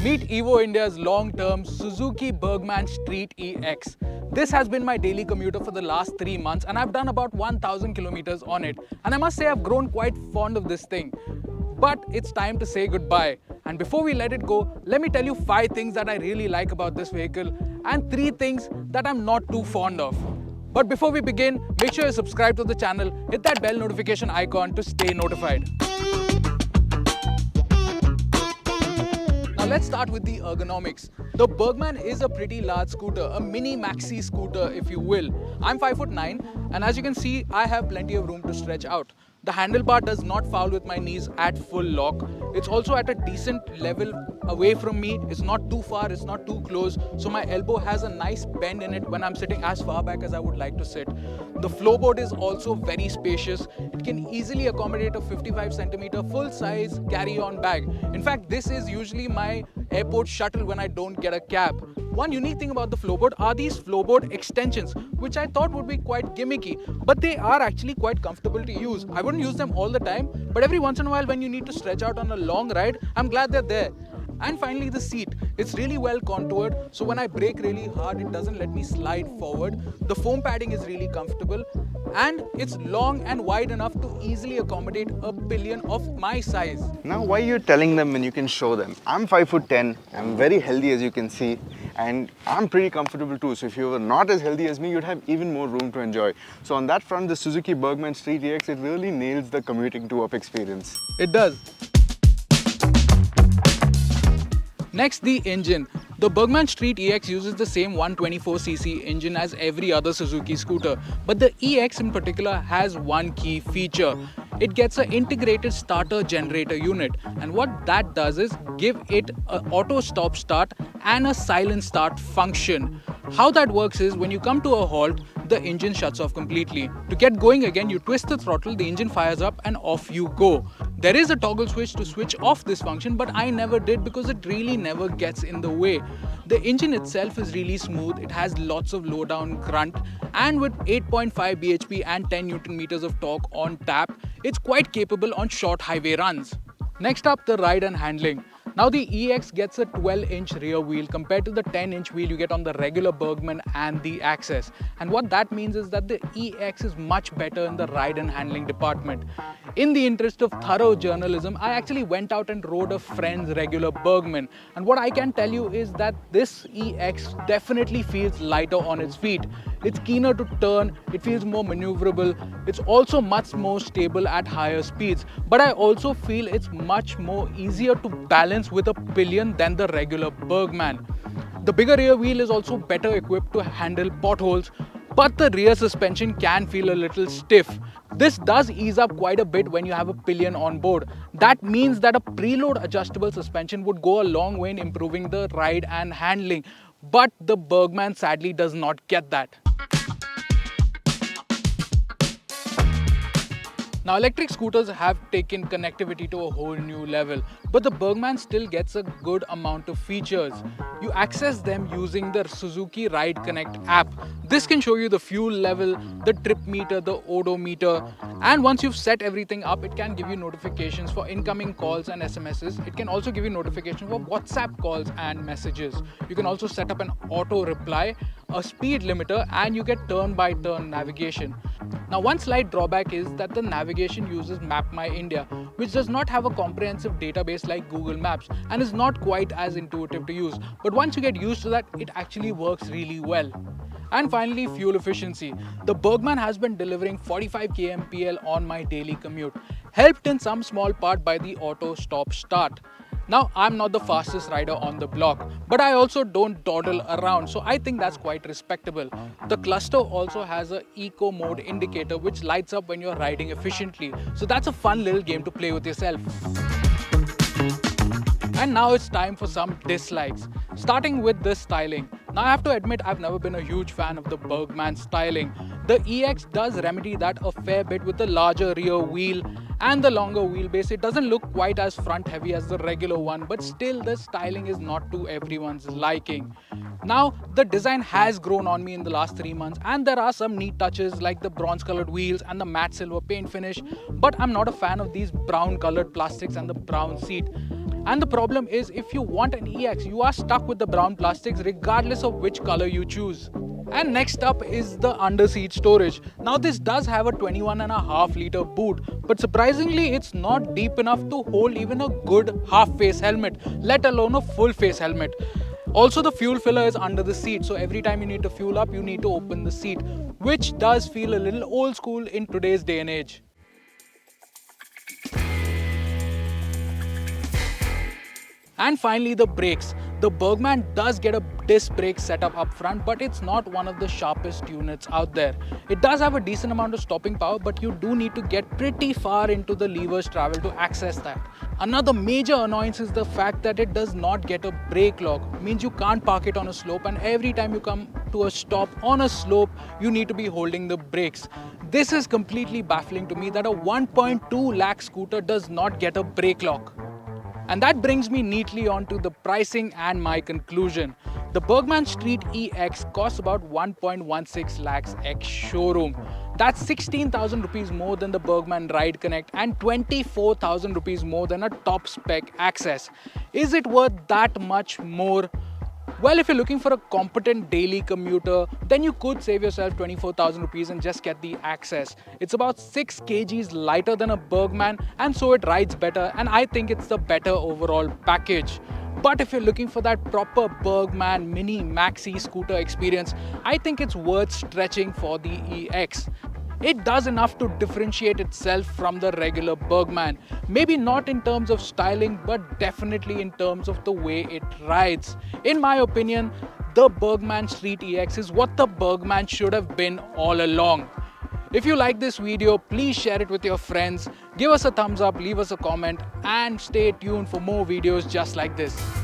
Meet Evo India's long-term Suzuki Burgman Street EX. This has been my daily commuter for the last 3 months and I've done about 1000 kilometers on it. And I must say I've grown quite fond of this thing. But it's time to say goodbye. And before we let it go, let me tell you 5 things that I really like about this vehicle and 3 things that I'm not too fond of. But before we begin, make sure you subscribe to the channel, hit that bell notification icon to stay notified. Now let's start with the ergonomics. The Burgman is a pretty large scooter, a mini-maxi scooter if you will. I'm 5'9" and as you can see, I have plenty of room to stretch out. The handlebar does not foul with my knees at full lock. It's also at a decent level away from me. It's not too far, it's not too close. So my elbow has a nice bend in it when I'm sitting as far back as I would like to sit. The floorboard is also very spacious. It can easily accommodate a 55 centimeter full-size carry-on bag. In fact, this is usually my airport shuttle when I don't get a cab. One unique thing about the floorboard are these floorboard extensions, which I thought would be quite gimmicky, but they are actually quite comfortable to use. I wouldn't use them all the time, but every once in a while when you need to stretch out on a long ride, I'm glad they're there. And finally the seat. It's really well contoured, so when I brake really hard, it doesn't let me slide forward. The foam padding is really comfortable and it's long and wide enough to easily accommodate a pillion of my size. Now why are you telling them when you can show them? I'm 5'10", I'm very healthy as you can see, and I'm pretty comfortable too. So if you were not as healthy as me, you'd have even more room to enjoy. So on that front, the Suzuki Burgman Street EX, it really nails the commuting to-up experience. It does. Next, the engine. The Burgman Street EX uses the same 124cc engine as every other Suzuki scooter, but the EX in particular has one key feature. It gets an integrated starter generator unit, and what that does is give it an auto stop start and a silent start function. How that works is when you come to a halt, the engine shuts off completely. To get going again, you twist the throttle, the engine fires up and off you go. There is a toggle switch to switch off this function, but I never did because it really never gets in the way. The engine itself is really smooth, it has lots of low down grunt, and with 8.5 bhp and 10 Newton meters of torque on tap, it's quite capable on short highway runs. Next up, the ride and handling. Now the EX gets a 12-inch rear wheel compared to the 10-inch wheel you get on the regular Burgman and the Access. And what that means is that the EX is much better in the ride and handling department. In the interest of thorough journalism, I actually went out and rode a friend's regular Burgman. And what I can tell you is that this EX definitely feels lighter on its feet. It's keener to turn, it feels more maneuverable, it's also much more stable at higher speeds. But I also feel it's much more easier to balance with a pillion than the regular Burgman. The bigger rear wheel is also better equipped to handle potholes, but the rear suspension can feel a little stiff. This does ease up quite a bit when you have a pillion on board. That means that a preload adjustable suspension would go a long way in improving the ride and handling, but the Burgman sadly does not get that. Now electric scooters have taken connectivity to a whole new level, but the Burgman still gets a good amount of features. You access them using the Suzuki Ride Connect app. This can show you the fuel level, the trip meter, the odometer, and once you've set everything up, it can give you notifications for incoming calls and SMSs. It can also give you notifications for WhatsApp calls and messages. You can also set up an auto reply, a speed limiter, and you get turn-by-turn navigation. Now one slight drawback is that the navigation uses Map My India, which does not have a comprehensive database like Google Maps and is not quite as intuitive to use. But once you get used to that, it actually works really well. And finally, fuel efficiency. The Burgman has been delivering 45 kmpl on my daily commute, helped in some small part by the auto stop start. Now, I'm not the fastest rider on the block, but I also don't dawdle around, so I think that's quite respectable. The cluster also has an eco mode indicator which lights up when you're riding efficiently, so that's a fun little game to play with yourself. And now it's time for some dislikes, starting with the styling. Now I have to admit I've never been a huge fan of the Burgman styling. The EX does remedy that a fair bit with the larger rear wheel and the longer wheelbase. It doesn't look quite as front heavy as the regular one, but still the styling is not to everyone's liking. Now the design has grown on me in the last 3 months, and there are some neat touches like the bronze colored wheels and the matte silver paint finish, but I'm not a fan of these brown colored plastics and the brown seat. And the problem is, if you want an EX, you are stuck with the brown plastics regardless of which color you choose. And next up is the under-seat storage. Now this does have a 21.5 liter boot, but surprisingly it's not deep enough to hold even a good half-face helmet, let alone a full-face helmet. Also, the fuel filler is under the seat, so every time you need to fuel up, you need to open the seat, which does feel a little old school in today's day and age. And finally, the brakes. The Burgman does get a disc brake setup up front, but it's not one of the sharpest units out there. It does have a decent amount of stopping power, but you do need to get pretty far into the lever's travel to access that. Another major annoyance is the fact that it does not get a brake lock. It means you can't park it on a slope, and every time you come to a stop on a slope, you need to be holding the brakes. This is completely baffling to me that a 1.2 lakh scooter does not get a brake lock. And that brings me neatly onto the pricing and my conclusion. The Burgman Street EX costs about 1.16 lakhs ex-showroom. That's 16,000 rupees more than the Burgman Ride Connect and 24,000 rupees more than a top spec Access. Is it worth that much more? Well, if you're looking for a competent daily commuter, then you could save yourself 24,000 rupees and just get the Access. It's about 6 kgs lighter than a Burgman, and so it rides better, and I think it's the better overall package. But if you're looking for that proper Burgman mini-maxi scooter experience, I think it's worth stretching for the EX. It does enough to differentiate itself from the regular Burgman. Maybe not in terms of styling, but definitely in terms of the way it rides. In my opinion, the Burgman Street EX is what the Burgman should have been all along. If you like this video, please share it with your friends, give us a thumbs up, leave us a comment, and stay tuned for more videos just like this.